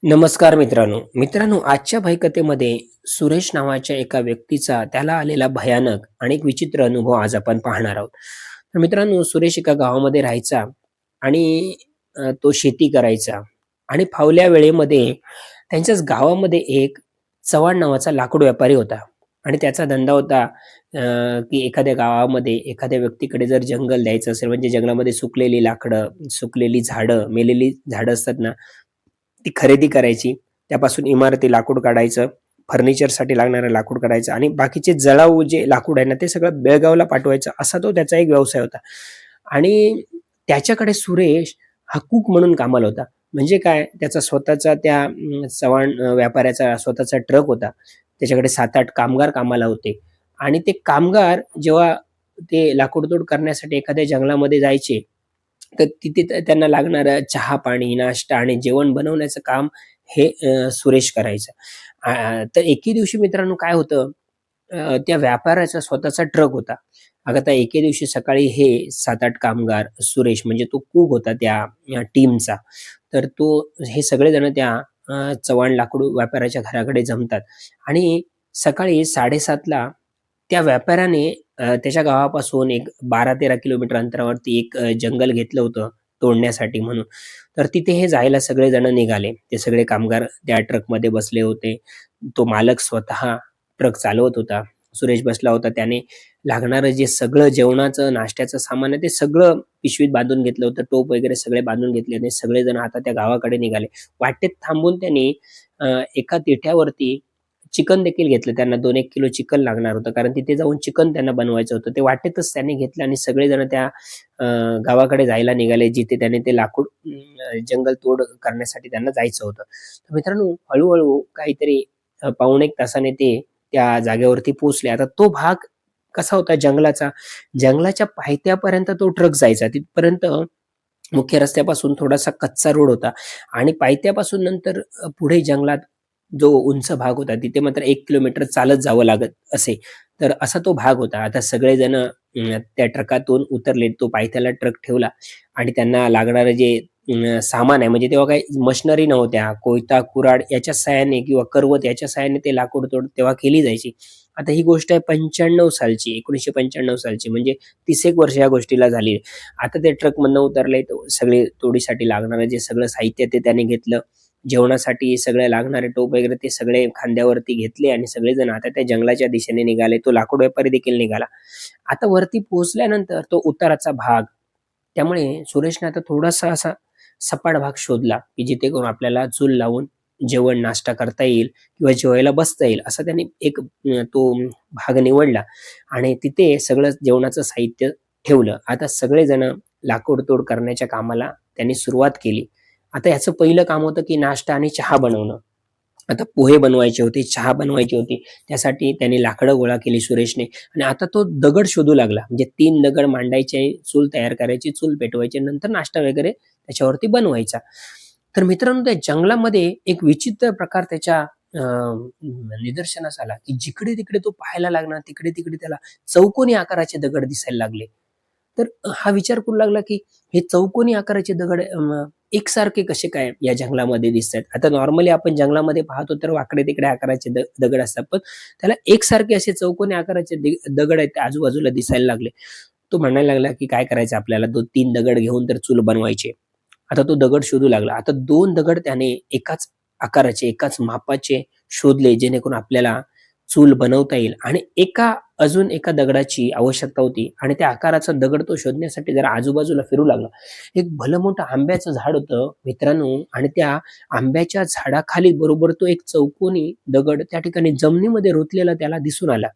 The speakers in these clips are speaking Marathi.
नमस्कार मित्रांनो. मित्रांनो, आजच्या भयकथेमध्ये सुरेश नावाच्या एका व्यक्तीचा त्याला आलेला भयानक आणि एक विचित्र अनुभव आज आपण पाहणार आहोत. तर मित्रांनो, सुरेश एका गावामध्ये राहायचा आणि तो शेती करायचा आणि फावल्या वेळेमध्ये त्यांच्याच गावामध्ये एक चव्हाण नावाचा लाकूड व्यापारी होता आणि त्याचा धंदा होता की एखाद्या गावामध्ये एखाद्या व्यक्तीकडे जर जंगल द्यायचं असेल म्हणजे जंगलामध्ये सुकलेली लाकडं, सुकलेली झाडं, मेलेली झाडं असतात ना, ती खरेदी करायची. त्यापासून इमारती लाकूड काढायचं, फर्निचरसाठी लागणारं लाकूड काढायचं आणि बाकीचे जळाऊ जे लाकूड आहे ना, ते सगळं बेळगावला पाठवायचं. असा तो त्याचा एक व्यवसाय होता. आणि त्याच्याकडे सुरेश हा कूक म्हणून कामाला होता. म्हणजे काय, त्याचा स्वतःचा त्या चव्हाण व्यापाऱ्याचा स्वतःचा ट्रक होता. त्याच्याकडे 7-8 कामगार कामाला होते आणि ते कामगार जेव्हा ते लाकूडतोड करण्यासाठी एखाद्या जंगलामध्ये जायचे, तर तिथे त्यांना लागणारं चहा-पाणी, नाश्ता आणि जेवण बनवण्याचं काम हे सुरेश करायचा. तर एके दिवशी मित्रांनो काय होतं, त्या व्यापाऱ्याचा स्वतःचा ट्रक होता. आता त्या एके दिवशी सकाळी हे 7-8 कामगार, सुरेश म्हणजे तो कूक होता त्या टीमचा. तर तो हे सगळेजण त्या चव्हाण लाकूड व्यापाऱ्याच्या घराकडे जमतात आणि सकाळी 7:30 ला त्या व्यापाऱ्याने त्याच्या गावापासून एक 12-13 किलोमीटर अंतरावरती एक जंगल घेतलं होतं तोडण्यासाठी म्हणून. तर तिथे हे जायला सगळेजण निघाले. ते सगळे कामगार त्या ट्रकमध्ये बसले होते. तो मालक स्वतः ट्रक चालवत होता. सुरेश बसला होता. त्याने लागणारं जे सगळं जेवणाचं, नाश्त्याचं सामान आहे ते सगळं पिशवीत बांधून घेतलं होतं. टोप वगैरे सगळे बांधून घेतले आणि सगळेजण आता त्या गावाकडे निघाले. वाटेत थांबून त्यांनी एका तिठ्यावरती चिकन देखील घेतलं. त्यांना 2-1 किलो चिकन लागणार होतं. कारण तिथे जाऊन चिकन त्यांना बनवायचं होतं. ते वाटेतच त्यांनी घेतलं आणि सगळेजण त्या अ, गावाकडे जायला निघाले, जिथे त्याने ते लाकूड जंगल तोड करण्यासाठी त्यांना जायचं होतं. तर मित्रांनो, हळू काहीतरी पाऊण 1 तासाने ते त्या जागेवरती पोहोचले. आता तो भाग कसा होता जंगलाचा, जंगलाच्या पायथ्यापर्यंत तो ट्रक जायचा. तिथपर्यंत मुख्य रस्त्यापासून थोडासा कच्चा रोड होता आणि पायथ्यापासून नंतर पुढे जंगलात जो उंच भाग होता, तिथे मात्र 1 किलोमीटर चालत जावं लागत असे. तर असा तो भाग होता. आता सगळेजण त्या ट्रकातून उतरले. तो पायथ्याला ट्रक ठेवला आणि त्यांना लागणारं जे सामान आहे, म्हणजे तेव्हा काही मशिनरी नव्हत्या. कोयता, कुऱ्हाड याच्या सहाय्याने किंवा करवत याच्या सहाय्याने ते लाकूड तोड तेव्हा केली जायची. आता ही गोष्ट आहे 95 सालची, 1995 सालची, म्हणजे 30 एक वर्ष या गोष्टीला झाली. आता ते ट्रकमधनं उतरले, तर सगळे तोडीसाठी लागणारं जे सगळं साहित्य ते त्याने घेतलं. जेवणासाठी सगळे लागणारे टोप वगैरे ते सगळे खांद्यावरती घेतले आणि सगळेजण आता त्या जंगलाच्या दिशेने निघाले. तो लाकूड व्यापारी देखील निघाला. आता वरती पोहोचल्यानंतर तो उताराचा भाग, त्यामुळे सुरेशने आता थोडासा असा सपाट भाग शोधला, की जिथे करून आपल्याला चूल लावून जेवण, नाश्ता करता येईल किंवा जेवायला बसता येईल. असा त्याने एक तो भाग निवडला आणि तिथे सगळं जेवणाचं साहित्य ठेवलं. आता सगळेजण लाकूड तोड करण्याच्या कामाला त्यांनी सुरुवात केली. आता ह्याचं पहिलं काम होतं, की नाश्ता आणि चहा बनवणं. आता पोहे बनवायचे होते, चहा बनवायची होती. त्यासाठी त्याने लाकडं गोळा केली सुरेशने आणि आता तो दगड शोधू लागला. म्हणजे 3 दगड मांडायचे, चूल तयार करायची, चूल पेटवायची, नंतर नाश्ता वगैरे त्याच्यावरती बनवायचा. तर मित्रांनो, त्या जंगलामध्ये एक विचित्र प्रकार त्याच्या निदर्शनास आला, की जिकडे-तिकडे तो पाहायला लागला, तिकडे-तिकडे त्याला चौकोनी आकाराचे दगड दिसायला लागले. तर हा विचार करू लागला, की हे चौकोनी आकाराचे दगड एकसारखे कसे काय या जंगलामध्ये दिसतायत? आता नॉर्मली आपण जंगलामध्ये पाहतो तर वाकडे-तिकडे आकाराचे दगड असतात. पण त्याला एकसारखे असे चौकोनी आकाराचे दगड आहेत ते आजूबाजूला दिसायला लागले. तो म्हणायला लागला, की काय करायचं आपल्याला 2-3 दगड घेऊन तर चूल बनवायची. आता तो दगड शोधू लागला. आता 2 दगड त्याने एकाच आकाराचे, एकाच मापाचे शोधले, जेणेकरून आपल्याला चूल बनवता येईल आणि अजून एका दगडाची आवश्यकता होती आणि त्या आकाराचा दगड तो शोधण्यासाठी जरा आजूबाजूला फिरू लागला. एक भलं मोठं आंब्याचं झाड होतं मित्रांनो आणि त्या आंब्याच्या झाडाखाली बरोबर तो एक चौकोनी दगड त्या ठिकाणी जमिनीमध्ये रुतलेला त्याला दिसून आला.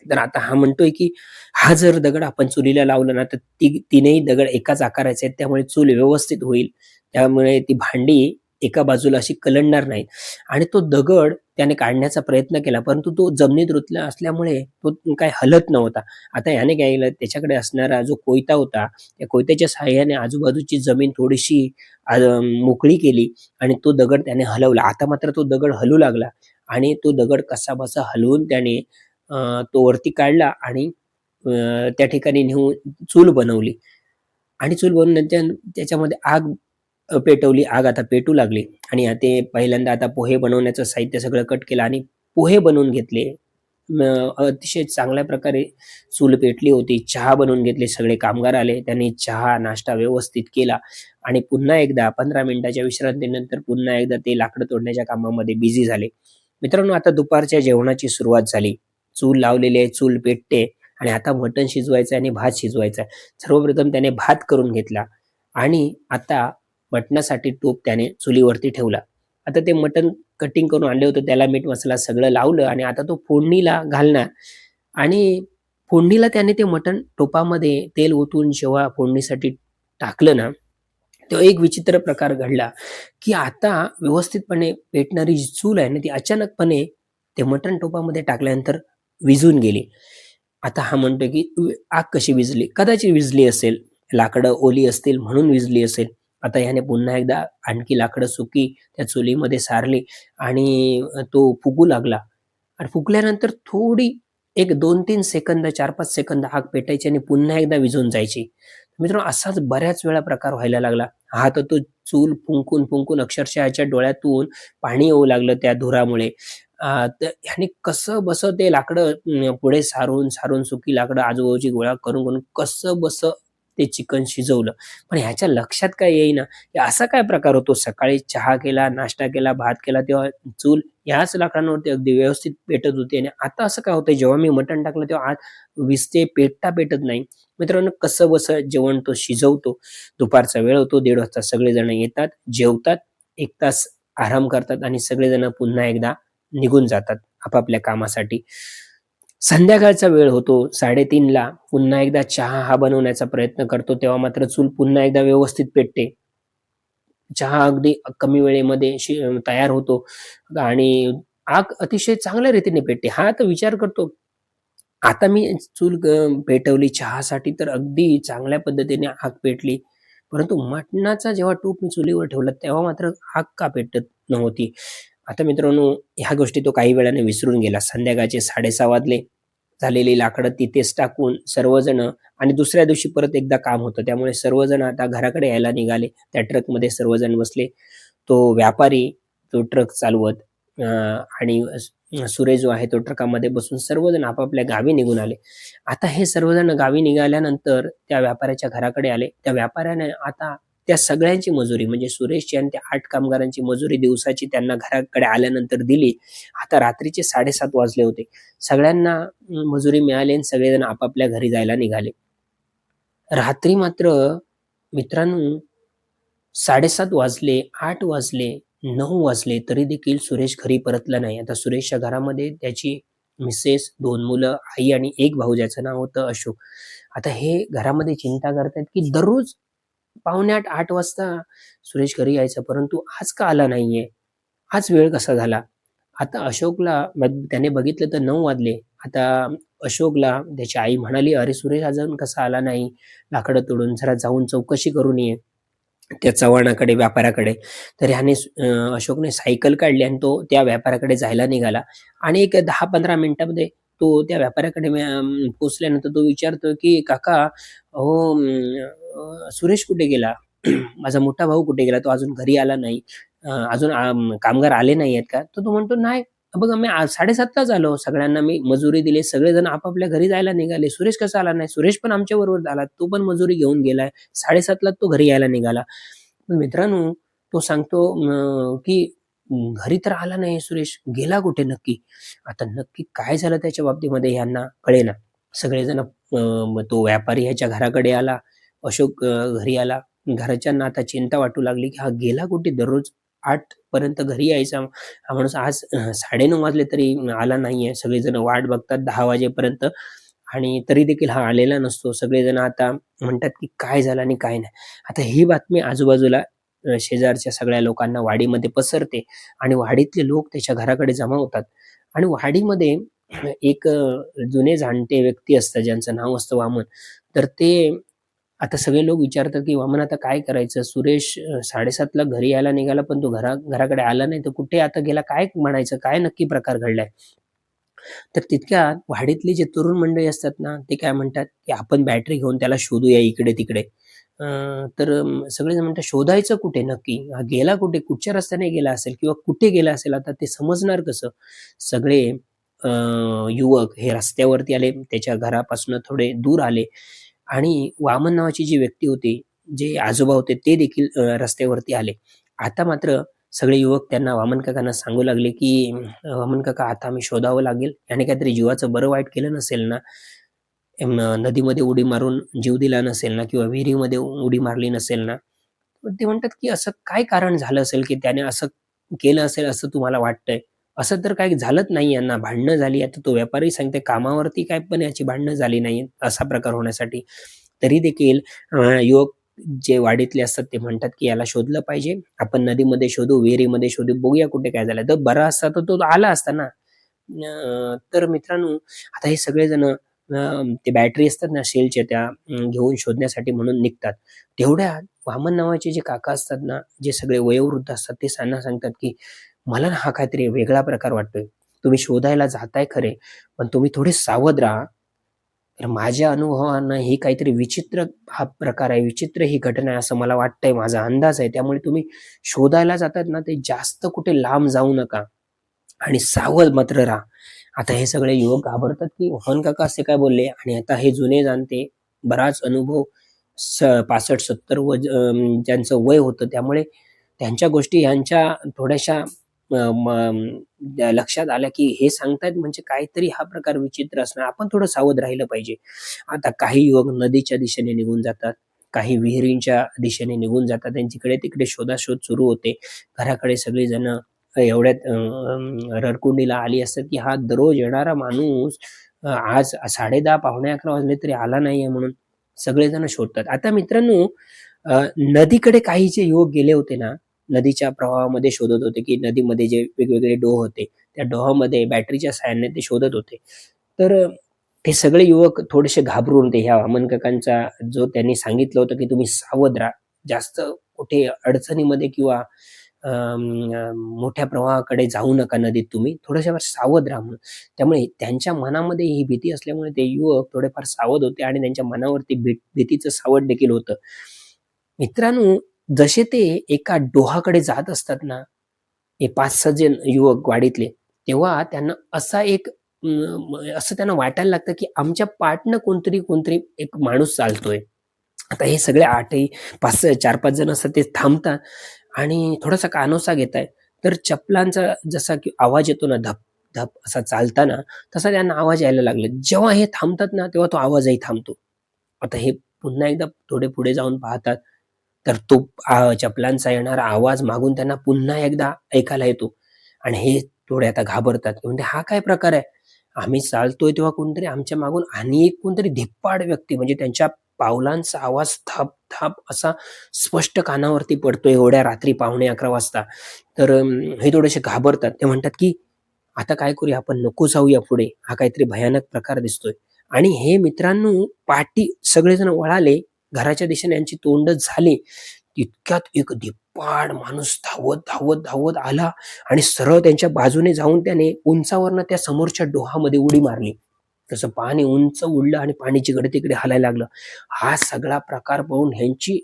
तर आता हा म्हणतोय, की हा जर दगड आपण चुलीला लावला ना, तर तीनही दगड एकाच आकाराचे आहेत. त्यामुळे चूल व्यवस्थित होईल. त्यामुळे ती भांडी एका बाजूला अशी कलंडणार नाहीत आणि तो दगड त्याने काढण्याचा प्रयत्न केला, परंतु तो जमिनीत रुतला असल्यामुळे तो काही हलत नव्हता. आता ह्याने काय केलं, त्याच्याकडे असणारा जो कोयता होता, त्या कोयत्याच्या सहाय्याने आजूबाजूची जमीन थोडीशी मोकळी केली आणि तो दगड त्याने हलवला. आता मात्र तो दगड हलू लागला आणि तो दगड कसाबसा हलवून त्याने तो वरती काढला आणि त्या ठिकाणी नेऊन चूल बनवली आणि चूल बनवल्यानंतर त्याच्यामध्ये आग पेटवली. आग आता पेटू लागली आणि ते पहिल्यांदा आता पोहे बनवण्याचं साहित्य सगळं कट केलं आणि पोहे बनवून घेतले. अतिशय चांगल्या प्रकारे चूल पेटली होती. चहा बनवून घेतले. सगळे कामगार आले. त्यांनी चहा, नाश्ता व्यवस्थित केला आणि पुन्हा एकदा 15 मिनिटाच्या विश्रांतीनंतर पुन्हा एकदा ते लाकडं तोडण्याच्या कामामध्ये बिझी झाले. मित्रांनो, आता दुपारच्या जेवणाची सुरुवात झाली. चूल लावलेली आहे, चूल पेटते आणि आता मटण शिजवायचं आणि भात शिजवायचा आहे. सर्वप्रथम त्याने भात करून घेतला आणि आता मटणासाठी टोप त्याने चुलीवरती ठेवला. आता ते मटण कटिंग करून आणलं होतं, त्याला मीठ मसाला सगळं लावलं आणि आता तो फोडणीला घालणार आणि फोडणीला त्याने ते मटण टोपामध्ये तेल ओतून जेव्हा फोडणीसाठी टाकलं ना, तेव्हा एक विचित्र प्रकार घडला, की आता व्यवस्थितपणे पेटणारी जी चूल आहे ना, ती अचानकपणे ते मटण टोपामध्ये टाकल्यानंतर विझून गेली. आता हा म्हणतोय, की आग कशी विझली? कदाचित विझली असेल, लाकडं ओली असतील म्हणून विझली असेल. आता ह्याने पुन्हा एकदा आणखी लाकडं सुकी त्या चुलीमध्ये सारली आणि तो फुगू लागला आणि फुगल्यानंतर थोडी एक 2-3 सेकंद, 4-5 सेकंद आग पेटायची आणि पुन्हा एकदा विझून जायची. मित्रांनो, असाच बऱ्याच वेळा प्रकार व्हायला लागला. हा तर तो चूल फुंकून अक्षरशः ह्याच्या डोळ्यातून पाणी येऊ लागलं त्या धुरामुळे. तर ह्याने कसंबसं ते लाकडं पुढे सारून सुकी लाकडं आजूबाजूची गोळा करून कसंबसं ते चिकन शिजवलं. पण ह्याच्या लक्षात काय येईना, की असा काय प्रकार होतो? सकाळी चहा केला, नाश्ता केला, भात केला, तेव्हा चूल ह्याच लाकडांवरती अगदी व्यवस्थित पेटत होती आणि आता असं काय होतंय, जेव्हा मी मटण टाकलं तेव्हा आत विझते, पेटत नाही. मित्रांनो, कसंबसं जेवण तो शिजवतो. दुपारचा वेळ होतो, 1:30 वाजता सगळेजण येतात, जेवतात, 1 तास आराम करतात आणि सगळेजण पुन्हा एकदा निघून जातात आपापल्या कामासाठी. संध्याकाळचा वेळ होतो, 3:30ला पुन्हा एकदा चहा हा बनवण्याचा प्रयत्न करतो, तेव्हा मात्र चूल पुन्हा एकदा व्यवस्थित पेटते. चहा अगदी कमी वेळेमध्ये तयार होतो आणि आग अतिशय चांगल्या रीतीने पेटते. हा तर विचार करतो, आता मी चूल पेटवली चहासाठी तर अगदी चांगल्या पद्धतीने आग पेटली. परंतु मटणाचा जेव्हा टूप मी चुलीवर ठेवला, तेव्हा मात्र आग का पेटत नव्हती? आता मित्रांनो, ह्या गोष्टी तो काही वेळाने विसरून गेला. संध्याकाळचे 6:30 वाजले. झालेली लाकडं तिथेच टाकून सर्वजण आणि दुसऱ्या दिवशी परत एकदा काम होतं. त्यामुळे सर्वजण आता घराकडे यायला निघाले. त्या ट्रकमध्ये सर्वजण बसले. तो व्यापारी, तो ट्रक चालवत आणि सुरेश जो आहे तो ट्रकामध्ये बसून सर्वजण आपापल्या गावी निघून आले. आता हे सर्वजण गावी निघाल्यानंतर त्या व्यापाऱ्याच्या घराकडे आले. त्या व्यापाऱ्याने आता त्या सगळ्यांची मजुरी म्हणजे सुरेशची आणि त्या 8 कामगारांची मजुरी दिवसाची त्यांना घराकडे आल्यानंतर दिली. आता रात्रीचे 7:30 वाजले होते. सगळ्यांना मजुरी मिळाली आणि सगळेजण आपापल्या घरी जायला निघाले. रात्री मात्र मित्रांनो 7:30 वाजले, 8 वाजले, 9 वाजले तरी देखील सुरेश घरी परतला नाही. आता सुरेशच्या घरामध्ये त्याची मिसेस, 2 मुलं, आई आणि 1 भाऊ ज्याचं नाव होतं अशोक. आता हे घरामध्ये चिंता करतायत, की दररोज पावणे 8, 8 वाजता सुरेश घरी यायचा, परंतु आज का आला नाहीये? हाच वेळ कसा झाला? आता अशोकला त्याने बघितलं तर 9 वाजले. आता अशोकला त्याची आई म्हणाली, "अरे सुरेश अजून कसा आला नाही लाकडं तोडून? जरा जाऊन चौकशी करून ये." त्या चव्हाणाकडे, व्यापाऱ्याकडे. तर ह्याने अशोकने सायकल काढली आणि तो त्या व्यापाऱ्याकडे जायला निघाला आणि एक 10-15 मिनिटामध्ये तो त्या व्यापाऱ्याकडे पोहोचल्यानंतर तो विचारतो, की "काका, अहो सुरेश कुठे गेला? माझा मोठा भाऊ कुठे गेला? तो अजून घरी आला नाही. अजून कामगार आले नाहीयेत का?" तर तो म्हणतो, "नाही, बघा मी 7:30लाच आलो. सगळ्यांना मी मजुरी दिली. सगळेजण आपापल्या घरी जायला निघाले. सुरेश कसा आला नाही? सुरेश पण आमच्याबरोबर आला. तो पण मजुरी घेऊन गेलाय. 7:30लाच तो घरी यायला निघाला." पण मित्रांनो, तो सांगतो की घरी तर आला नाही सुरेश, गेला कुठे नक्की? आता नक्की काय झालं त्याच्या बाबतीमध्ये ह्यांना कळेना. सगळेजण मग तो व्यापारी ह्याच्या घराकडे आला. अशोक घरी आला. घरच्यांना आता चिंता वाटू लागली, की हा गेला कुठे? दररोज 8 पर्यंत घरी यायचा हा माणूस, आज 9:30 वाजले तरी आला नाहीये. सगळेजण वाट बघतात 10 वाजेपर्यंत आणि तरी देखील हा आलेला नसतो. सगळेजण आता म्हणतात, की काय झालं आणि काय नाही. आता ही बातमी आजूबाजूला शेजारच्या सगळ्या लोकांना वाडीमध्ये पसरते आणि वाडीतले लोक त्याच्या घराकडे जमा होतात आणि वाडीमध्ये एक जुने जाणते व्यक्ती असतात ज्यांचं नाव असतं वामन. तर ते आता सगळे लोक विचारतात, की "वामन आता काय करायचं? सुरेश 7:30ला घरी यायला निघाला, पण तो घराकडे आला नाही. तर कुठे आता गेला? काय म्हणायचं? काय नक्की प्रकार घडलाय?" तर तितक्यात वाडीतली जे तरुण मंडळी असतात ना, ते काय म्हणतात, की "आपण बॅटरी घेऊन त्याला शोधूया इकडे-तिकडे." तर सगळेजण म्हणतात, "शोधायचं कुठे नक्की? हा गेला कुठे? कुठच्या रस्त्याने गेला असेल किंवा कुठे गेला असेल? आता ते समजणार कसं?" सगळे अ, युवक हे रस्त्यावरती आले. त्याच्या घरापासून थोडे दूर आले आणि वामन नावाची जी व्यक्ती होती, जे आजोबा होते ते देखील रस्त्यावरती आले. आता मात्र सगळे युवक त्यांना वामन काकांना सांगू लागले, की "वामन काका, आता आम्ही शोधावं लागेल. याने काहीतरी जीवाचं बरं वाईट केलं नसेल ना? नदीमध्ये उडी मारून जीव दिला नसेल ना किंवा विहिरीमध्ये उडी मारली नसेल ना?" पण ते म्हणतात, की "असं काय कारण झालं असेल, की त्याने असं केलं असेल असं तुम्हाला वाटतंय?" असं तर काही झालंच नाही यांना. भांडणं झाली. आता तो व्यापारी सांगतोय कामावरती काय पण याची भांडणं झाली नाहीयेत असा प्रकार होण्यासाठी. तरी देखील युवक जे वाडीतले असतात ते म्हणतात, की याला शोधलं पाहिजे. आपण नदीमध्ये शोधू, विहिरीमध्ये शोधू, बघूया कुठे काय झालं. तर बरा असता तर तो आला असता ना. तर मित्रांनो, आता हे सगळेजण ते बॅटरी असतात ना शेलच्या त्या घेऊन शोधण्यासाठी म्हणून निघतात. तेवढ्यात वामन नावाचे जे काका असतात ना, जे सगळे वयोवृद्ध असतात, ते त्यांना सांगतात, की "मला ना हा काहीतरी वेगळा प्रकार वाटतोय. तुम्ही शोधायला जाताय खरे, पण तुम्ही थोडे सावध राहा. तर माझ्या अनुभवानं ही काहीतरी विचित्र हा प्रकार आहे, विचित्र ही घटना आहे असं मला वाटतंय, माझा अंदाज आहे. त्यामुळे तुम्ही शोधायला जातात ना, ते जास्त कुठे लांब जाऊ नका आणि सावध मात्र राहा." आता हे सगळे युवक घाबरतात, की मोहन काका असे काय बोलले आणि आता हे जुने जाणते, बराच अनुभव 65-70 ज्यांचं वय होतं, त्यामुळे त्यांच्या गोष्टी ह्यांच्या थोड्याशा लक्षात आल्या, की हे सांगतायत म्हणजे काहीतरी हा प्रकार विचित्र असणार. आपण थोडं सावध राहिलं पाहिजे. आता काही युवक नदीच्या दिशेने निघून जातात, काही विहिरींच्या दिशेने निघून जातात आणि जिकडे-तिकडे शोधाशोध सुरू होते. घराकडे सगळीजण एवढ्यात रडकुंडीला आली असतात, की हा दररोज येणारा माणूस आज 10:30 पावणे 11 वाजले तरी आला नाहीये म्हणून सगळेजण शोधतात. आता मित्रांनो, नदीकडे काही जे युवक गेले होते ना, नदीच्या प्रवाहामध्ये शोधत होते, की नदीमध्ये जे वेगवेगळे डोह होते, त्या डोहामध्ये बॅटरीच्या साहाय्याने ते शोधत होते. तर ते सगळे युवक थोडेसे घाबरून ते ह्या वामन काकांचा जो त्यांनी सांगितलं होतं, की तुम्ही सावध राहा. जास्त कुठे अडचणीमध्ये किंवा मोठ्या प्रवाहाकडे जाऊ नका नदीत तुम्ही. थोड्याशा सावध राहा म्हणून. त्यामुळे त्यांच्या मनामध्ये ही भीती असल्यामुळे ते युवक थोडेफार सावध होते आणि त्यांच्या मनावरती भीतीचं सावट देखील होतं. मित्रांनो, जसे ते एका डोहाकडे जात असतात ना, हे 5-6 जण युवक वाडीतले, तेव्हा त्यांना असा एक असं त्यांना वाटायला लागतं, की आमच्या पाठनं कोणतरी एक माणूस चालतोय. आता हे सगळे 8ही 5 4-5 जण असतात ते थांबतात आणि थोडासा कानोसा घेतायत. तर चपलांचा जसा की आवाज येतो ना धप, धप असा चालताना, तसा त्यांना आवाज यायला लागला. जेव्हा हे थांबतात ना, तेव्हा तो आवाजही थांबतो. आता हे पुन्हा एकदा थोडे पुढे जाऊन पाहतात, तर तो चपलांचा येणारा आवाज मागून त्यांना पुन्हा एकदा ऐकायला येतो आणि हे थोडे आता घाबरतात. ते म्हणते, "हा काय प्रकार आहे?" आम्ही चालतोय तेव्हा कोणतरी आमच्या मागून आणि एक कोणतरी धिप्पाड व्यक्ती म्हणजे त्यांच्या पावलांचा आवाज थाप-थाप असा स्पष्ट कानावरती पडतोय एवढ्या रात्री पावणे 11 वाजता. तर हे थोडेसे घाबरतात. ते म्हणतात, की "आता काय करूया आपण नको जाऊया पुढे. हा काहीतरी भयानक प्रकार दिसतोय." आणि हे मित्रांनो पाठी सगळेजण वळाले. घराच्या दिशेने यांची तोंड झाली. तितक्यात एक धिप्पाड माणूस धावत आला आणि सरळ त्यांच्या बाजूने जाऊन त्याने उंचावरनं त्या समोरच्या डोहामध्ये उडी मारली. तसं पाणी उंच उडलं आणि पाणी जिकडे-तिकडे हलायला लागलं. हा सगळा प्रकार पाहून ह्यांची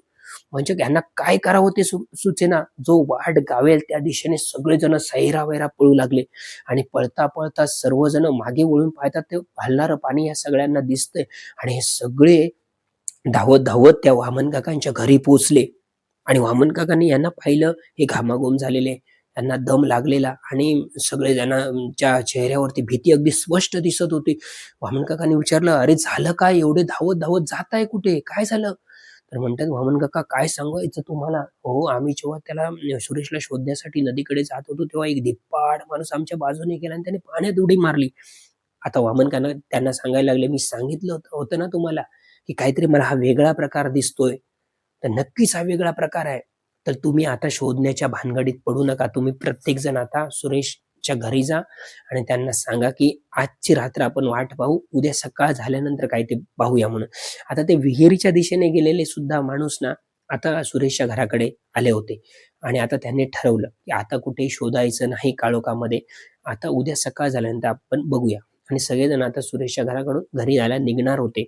म्हणजे यांना काय करावं ते सुचेना. जो वाट गावेल त्या दिशेने सगळेजण सैरावैरा पळू लागले आणि पळता सर्वजण मागे वळून पाहतात ते हलणारं पाणी या सगळ्यांना दिसतंय आणि हे सगळे धावत त्या वामन काकांच्या घरी पोहोचले आणि वामन काकांनी यांना पाहिलं, हे घामाघूम झालेले, त्यांना दम लागलेला आणि सगळे जणांच्या चेहऱ्यावरती भीती अगदी स्पष्ट दिसत होती. वामन काकांनी विचारलं, "अरे झालं काय? एवढे धावत जाताय कुठे? काय झालं?" तर म्हणतात, "वामन काका काय सांगायचं तुम्हाला? हो, आम्ही जेव्हा त्याला सुरेशला शोधण्यासाठी नदीकडे जात होतो, तेव्हा एक धिप्पाड माणूस आमच्या बाजूने गेला आणि त्याने पाण्यात उडी मारली." आता वामन काका त्यांना सांगायला लागले, "मी सांगितलं होतं ना तुम्हाला, की काहीतरी मला हा वेगळा प्रकार दिसतोय. तर नक्कीच हा वेगळा प्रकार आहे. तर तुम्ही आता शोधण्याच्या भानगडीत पडू नका. तुम्ही प्रत्येकजण आता सुरेशच्या घरी जा आणि त्यांना सांगा, की आजची रात्र आपण वाट पाहू. उद्या सकाळ झाल्यानंतर काय ते पाहूया म्हणून." आता ते विहिरीच्या दिशेने गेलेले सुद्धा माणूस ना, आता सुरेशच्या घराकडे आले होते आणि आता त्यांनी ठरवलं, की आता कुठेही शोधायचं नाही काळोखामध्ये. आता उद्या सकाळ झाल्यानंतर आपण बघूया आणि सगळेजण आता सुरेशच्या घराकडून घरी जायला निघणार होते.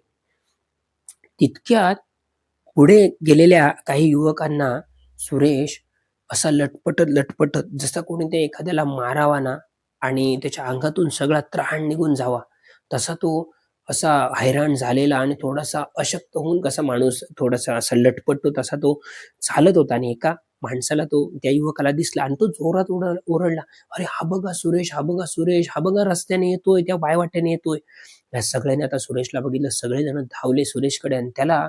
तितक्यात पुढे गेलेल्या काही युवकांना सुरेश असा लटपटत जसा कोणी ते एखाद्याला मारावा ना आणि त्याच्या अंगातून सगळा त्राण निघून जावा, तसा तो असा हैराण झालेला आणि थोडासा अशक्त होऊन कसा माणूस थोडासा असा लटपटतो तसा तो चालत होता आणि एका माणसाला तो त्या युवकाला दिसला आणि तो जोरात ओरडला, "अरे हा बघा सुरेश, हा बघा सुरेश, हा बघा रस्त्याने येतोय, त्या पायवाटेने येतोय." या सगळ्यांनी आता सुरेशला बघितलं. सगळेजण धावले सुरेशकडे आणि त्याला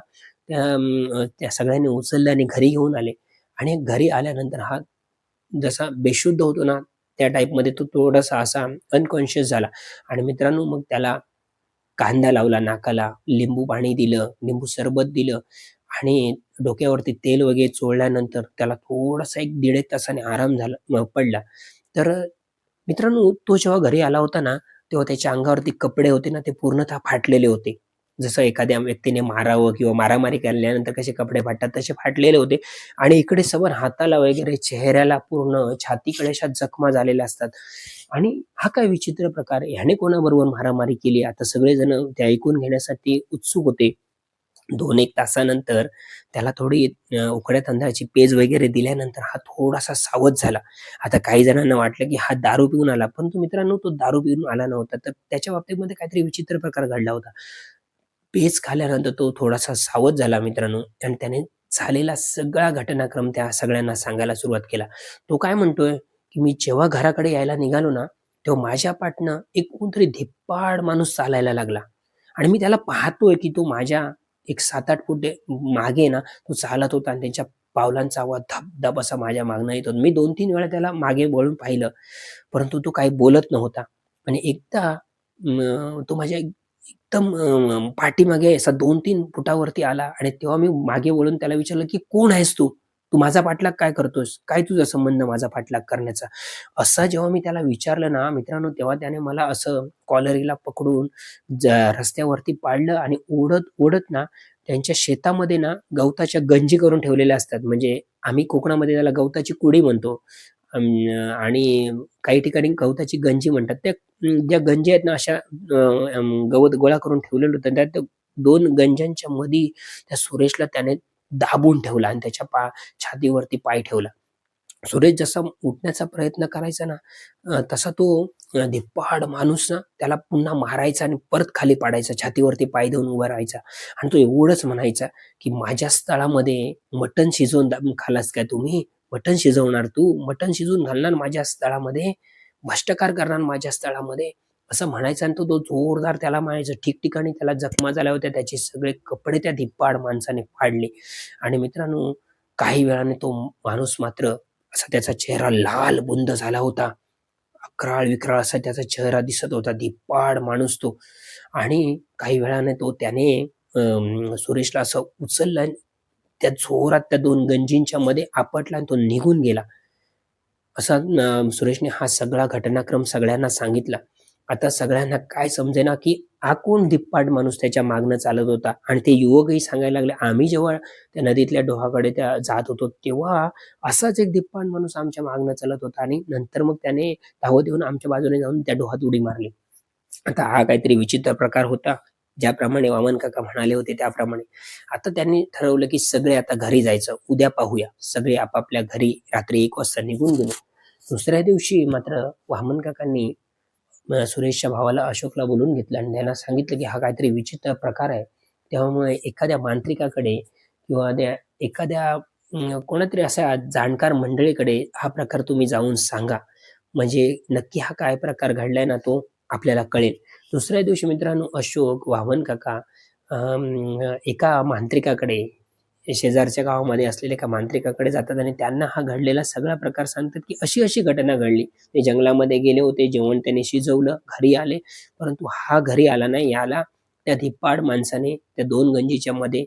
त्या सगळ्यांनी उचललं आणि घरी घेऊन आले आणि घरी आल्यानंतर हा जसा बेशुद्ध होतो ना, त्या टाईपमध्ये तो थोडासा असा अनकॉन्शियस झाला आणि मित्रांनो मग त्याला कांदा लावला नाकाला, लिंबू पाणी दिलं, लिंबू सरबत दिलं आणि डोक्यावरती तेल वगैरे चोळल्यानंतर त्याला थोडासा 1-1.5 तासाने आराम पडला. तर मित्रांनो, तो जेव्हा घरी आला होता ना, तेव्हा त्याच्या अंगावरती कपडे होते ना, ते पूर्णतः फाटलेले होते. जसं एखाद्या व्यक्तीने मारावं किंवा मारामारी केल्यानंतर कसे कपडे फाटतात, तसे फाटलेले होते आणि इकडे समोर हाताला वगैरे, चेहऱ्याला पूर्ण छातीकडे अशा जखमा झालेल्या असतात आणि हा काय विचित्र प्रकार आहे. ह्याने कोणाबरोबर मारामारी केली? आता सगळेजण ते ऐकून घेण्यासाठी उत्सुक होते. 2-1 तासानंतर त्याला थोडी उकड्या तांदळाची पेज वगैरे दिल्यानंतर हा थोडासा सावध झाला. आता काही जणांना वाटलं, की हा दारू पिऊन आला. परंतु मित्रांनो तो दारू पिऊन आला नव्हता. तर त्याच्या बाबतीमध्ये काहीतरी विचित्र प्रकार घडला होता. पेज खाल्ल्यानंतर तो थोडासा सावध झाला मित्रांनो आणि त्याने झालेला सगळा घटनाक्रम त्या सगळ्यांना सांगायला सुरुवात केला. तो काय म्हणतोय, की "मी जेव्हा घराकडे यायला निघालो ना, तेव्हा माझ्या पाठनं एक कोणतरी धिप्पाड माणूस चालायला लागला आणि मी त्याला पाहतोय, की तो माझ्या एक 7-8 फुटे मागे ना, तो चालत होता आणि त्यांच्या पावलांचा आवाज धप-धप असा माझ्या मागनं येत होता. मी 2-3 वेळा त्याला मागे वळून पाहिलं, परंतु तो काही बोलत नव्हता आणि एकदा तो माझ्या एकदम पाठीमागे असा 2-3 फुटावरती आला आणि तेव्हा मी मागे वळून त्याला विचारलं, की "कोण आहेस तू? तू माझा पाठलाग काय करतोयस? काय तुझा संबंध माझा पाठलाग करण्याचा?" असं जेव्हा मी त्याला विचारलं ना मित्रांनो, तेव्हा त्याने मला असं कॉलरीला पकडून ज रस्त्यावरती पाडलं आणि ओढत ना त्यांच्या शेतामध्ये ना गवताच्या गंजी करून ठेवलेल्या असतात. म्हणजे आम्ही कोकणामध्ये त्याला गवताची कुडी म्हणतो. आणि काही ठिकाणी गवताची गंजी म्हणतात. ज्या गंजी आहेत ना अशा गवत गोळा करून ठेवलेलं होतं. त्यात 2 गंजांच्या मधी त्या सुरेशला त्याने दाबून ठेवला आणि त्याच्या छातीवरती पाय ठेवला. सुरेश जसा उठण्याचा प्रयत्न करायचा ना, तसा तो धिप्पाड माणूस ना त्याला पुन्हा मारायचा आणि परत खाली पाडायचा. छातीवरती पाय देऊन उभा राहायचा आणि तो एवढंच म्हणायचा, की "माझ्या स्थळामध्ये मटण शिजवून खाल्लास काय तुम्ही? मटण शिजवणार तू? मटण शिजवून घालणार माझ्या स्थळामध्ये? भ्रष्टकार करणार माझ्या स्थळामध्ये?" असं म्हणायचा आणि तो तो जोरदार त्याला मारायचा. ठिकठिकाणी त्याला जखमा झाल्या होत्या. त्याचे सगळे कपडे त्या धिप्पाड माणसाने फाडले आणि मित्रांनो, काही वेळाने तो माणूस मात्र असा त्याचा चेहरा लाल बुंद झाला होता. अक्राळ-विक्राळ असा त्याचा चेहरा दिसत होता. धिप्पाड माणूस तो आणि काही वेळाने त्याने सुरेशला असं उचललं आणि त्या जोरात त्या 2 गंजींच्या मध्ये आपटला आणि तो निघून गेला. असा सुरेशने हा सगळा घटनाक्रम सगळ्यांना सांगितला. आता सगळ्यांना काय समजेना, की हा कोण धिप्पाड माणूस त्याच्या मागनं चालत होता आणि ते युवकही सांगायला लागले, "आम्ही जेव्हा त्या नदीतल्या डोहाकडे त्या जात होतो, तेव्हा असाच एक धिप्पाड माणूस आमच्या मागनं चालत होता आणि नंतर मग त्याने धावत येऊन आमच्या बाजूने जाऊन त्या डोहात उडी मारली." आता हा काहीतरी विचित्र प्रकार होता. ज्याप्रमाणे वामन काका म्हणाले होते त्याप्रमाणे. आता त्यांनी ठरवलं, की सगळे आता घरी जायचं. उद्या पाहूया. सगळे आपापल्या घरी रात्री 1 वाजता निघून गेले. दुसऱ्या दिवशी मात्र वामन काकांनी सुरेशच्या भावाला अशोकला बोलवून घेतलं आणि त्यांना सांगितलं, की हा काहीतरी विचित्र प्रकार आहे. त्यामुळे एखाद्या मांत्रिकाकडे किंवा एखाद्या कोणातरी अशा जाणकार मंडळीकडे हा प्रकार तुम्ही जाऊन सांगा. म्हणजे नक्की हा काय प्रकार घडलाय ना, तो आपल्याला कळेल. दुसऱ्या दिवशी मित्रांनो अशोक, वामन काका एका मांत्रिकाकडे शेजारच्या गावामध्ये असलेल्या एका मांत्रिकाकडे जातात आणि त्यांना हा घडलेला सगळा प्रकार सांगतात, की अशी-अशी घटना घडली. ते जंगलामध्ये गेले होते, जेवण त्याने शिजवलं, घरी आले. परंतु हा घरी आला नाही. याला त्या धिप्पाड माणसाने त्या 2 गंजीच्या मध्ये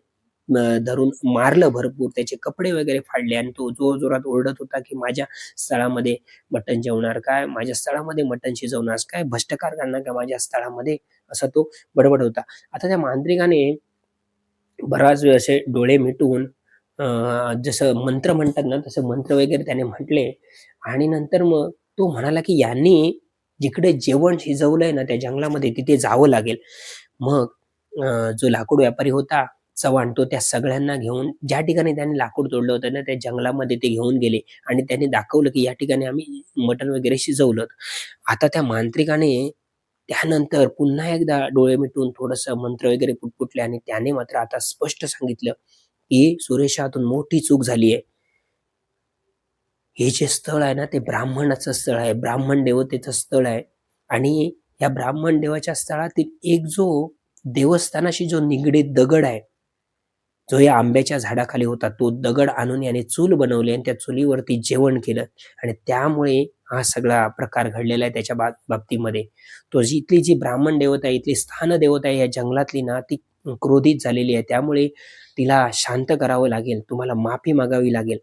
धरून मारलं भरपूर. त्याचे कपडे वगैरे फाडले आणि तो जोरजोरात ओरडत होता, की "माझ्या स्थळामध्ये मटण जेवणार काय? माझ्या स्थळामध्ये मटण शिजवणार काय? भ्रष्टकार करणार का माझ्या स्थळामध्ये?" असा तो बडबडत होता. आता त्या मांत्रिकाने बराच वेळ असे डोळे मिटून जसं मंत्र म्हणतात ना, तसं मंत्र वगैरे त्याने म्हटले आणि नंतर मग तो म्हणाला, की यांनी जिकडे जेवण शिजवलंय ना त्या जंगलामध्ये तिथे जावं लागेल. मग जो लाकूड व्यापारी होता चव्हाण तो त्या सगळ्यांना घेऊन ज्या ठिकाणी त्यांनी लाकूड तोडलं होतं ना, त्या जंगलामध्ये ते घेऊन गेले आणि त्यांनी दाखवलं, की या ठिकाणी आम्ही मटण वगैरे शिजवलं. आता त्या मांत्रिकाने त्यानंतर पुन्हा एकदा डोळे मिटून थोडंसं मंत्र वगैरे पुटपुटले आणि त्याने मात्र आता स्पष्ट सांगितलं, की "सुरेशा, यातून मोठी चूक झाली आहे. हे जे स्थळ आहे ना, ते ब्राह्मणाचं स्थळ आहे. ब्राह्मण देवतेचं स्थळ आहे आणि या ब्राह्मण देवाच्या स्थळातील एक जो देवस्थानाशी जो निगडीत दगड आहे, जो या आंब्याच्या झाडाखाली होता, तो दगड आणून याने चूल बनवली आणि त्या चुलीवरती जेवण केलं आणि त्यामुळे हा सगळा प्रकार घडलेला आहे त्याच्या बाबतीमध्ये. तो इथली जी ब्राह्मण देवता आहे, इथली स्थान देवता आहे या जंगलातली ना, ती क्रोधित झालेली आहे. त्यामुळे तिला शांत करावं लागेल. तुम्हाला माफी मागावी लागेल.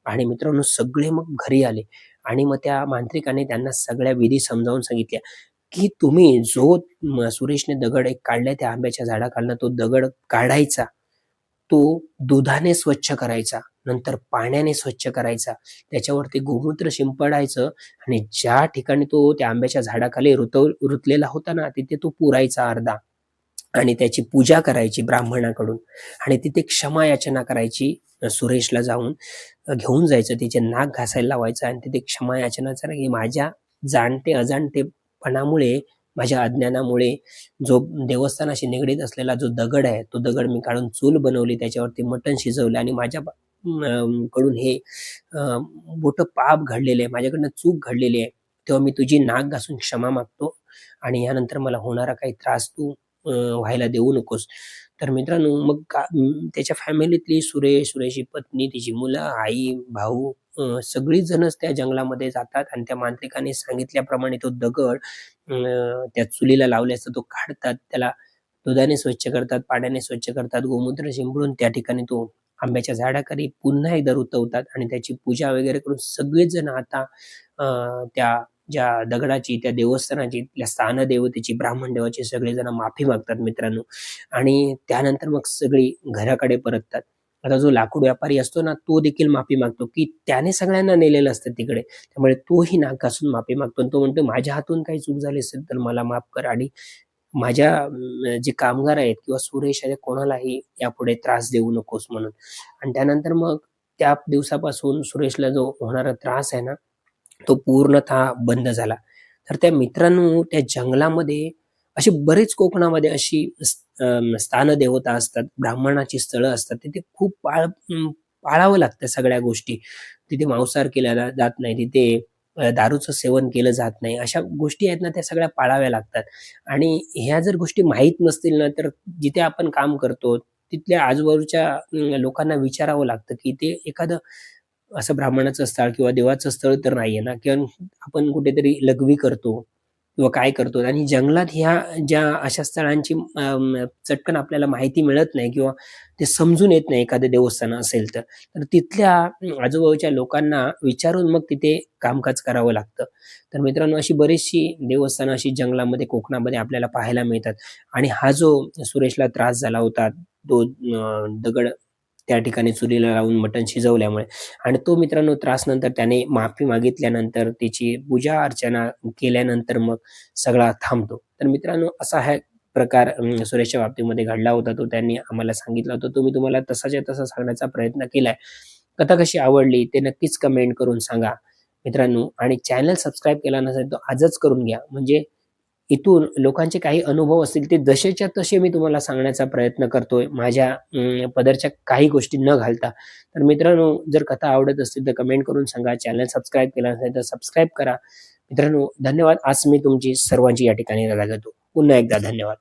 आणि मित्रांनो, सगळे मग घरी आले आणि मग त्या मांत्रिकाने त्यांना सगळ्या विधी समजावून सांगितल्या, की तुम्ही जो सुरेशने दगड एक काढलाय त्या आंब्याच्या झाडाखालनं, तो दगड काढायचा. तो दुधाने स्वच्छ करायचा, नंतर पाण्याने स्वच्छ करायचा. त्याच्यावरती गोमूत्र शिंपडायचं आणि ज्या ठिकाणी तो त्या आंब्याच्या झाडाखाली रुतलेला होता ना, तिथे तो पुरायचा अर्धा आणि त्याची पूजा करायची ब्राह्मणाकडून आणि तिथे क्षमा याचना करायची. सुरेशला जाऊन घेऊन जायचं, तिचे नाक घासायला लावायचं आणि तिथे क्षमा याचना करा, की माझ्या जाणते-अजाणतेपणामुळे, माझ्या अज्ञानामुळे जो देवस्थानाशी निगडीत असलेला जो दगड आहे, तो दगड मी काढून चूल बनवली, त्याच्यावरती मटण शिजवलं आणि माझ्या कडून हे मोठं पाप घडलेलं आहे, माझ्याकडनं चूक घडलेली आहे. तेव्हा मी तुझी नाक घासून क्षमा मागतो आणि यानंतर मला होणारा काही त्रास तू व्हायला देऊ नकोस. तर मित्रांनो, मग त्याच्या फॅमिलीतली सुरेशची पत्नी, तिची मुलं, आई, भाऊ सगळीच जणच त्या जंगलामध्ये जातात आणि त्या मांत्रिकाने सांगितल्याप्रमाणे तो दगड त्या चुलीला लावल्याचा तो काढतात. त्याला दुधाने स्वच्छ करतात, पाण्याने स्वच्छ करतात, गोमूत्र शिंपडून त्या ठिकाणी तो आंब्याच्या झाडाखाली पुन्हा एकदा रुतवतात आणि त्याची पूजा वगैरे करून सगळेच जण आता त्या ज्या दगडाची, त्या देवस्थानाची, त्या स्थानदेवतेची, ब्राह्मण देवाची सगळेजण माफी मागतात मित्रांनो. आणि त्यानंतर मग सगळी घराकडे परततात. आता जो लाकूड व्यापारी असतो ना, तो देखील माफी मागतो, की त्याने सगळ्यांना नेलेलं असतं तिकडे. त्यामुळे तोही नाक घासून माफी मागतो आणि तो म्हणतो, "माझ्या हातून काही चूक झाली असेल तर मला माफ कर आणि माझ्या जे कामगार आहेत किंवा सुरेश आहे कोणालाही यापुढे त्रास देऊ नकोस" म्हणून. आणि त्यानंतर मग त्या दिवसापासून सुरेशला जो होणारा त्रास आहे ना, तो पूर्णतः बंद झाला. तर त्या मित्रांनो, त्या जंगलामध्ये अशी बरेच कोकणामध्ये अशी स्थानदेवता असतात, ब्राह्मणाची स्थळं असतात. तिथे खूप पाळावं लागतं सगळ्या गोष्टी. तिथे मांसाहार केला जात नाही. तिथे दारूचं सेवन केलं जात नाही. अशा गोष्टी आहेत ना, त्या सगळ्या पाळाव्या लागतात. आणि ह्या जर गोष्टी माहीत नसतील ना, तर जिथे आपण काम करतो, तिथल्या आजूबाजूच्या लोकांना विचारावं लागतं, की ते एखादं असं ब्राह्मणाचं स्थळ किंवा देवाचं स्थळ तर नाहीये ना, किंवा आपण कुठेतरी लघवी करतो किंवा काय करतो आणि जंगलात ह्या ज्या अशा स्थळांची चटकन आपल्याला माहिती मिळत नाही किंवा ते समजून येत नाही एखादं देवस्थान असेल तर. तर तिथल्या आजूबाजूच्या लोकांना विचारून मग तिथे कामकाज करावं लागतं. तर मित्रांनो, अशी बरीचशी देवस्थानं अशी जंगलामध्ये, कोकणामध्ये आपल्याला पाहायला मिळतात आणि हा जो सुरेशला त्रास झाला होता, तो दगड त्या ठिकाणी चुलीला लावून मटण शिजवल्यामुळे आणि तो मित्रांनो त्रास नंतर त्याने माफी मागितल्यानंतर, त्याची पूजा-अर्चना केल्यानंतर मग सगळा थांबतो. तर मित्रांनो, असा हा प्रकार सुरेशच्या बाबतीमध्ये घडला होता. तो त्यांनी आम्हाला सांगितला होता. तो मी तुम्हाला तसाच्या तसा सांगण्याचा प्रयत्न केलाय. कथा कशी आवडली ते नक्कीच कमेंट करून सांगा मित्रांनो आणि चॅनल सबस्क्राईब केला नसेल तर आजच करून घ्या. म्हणजे इथून लोकांचे काही अनुभव असतील ते जसेच्या तसे मी तुम्हाला सांगण्याचा प्रयत्न करतोय माझ्या पदरच्या काही गोष्टी न घालता. तर मित्रांनो, जर कथा आवडत असतील तर कमेंट करून सांगा. चॅनल सबस्क्राईब केला नसेल तर सबस्क्राईब करा. मित्रांनो, धन्यवाद. आज मी तुमची सर्वांची या ठिकाणी रजा घेतो. पुन्हा एकदा धन्यवाद.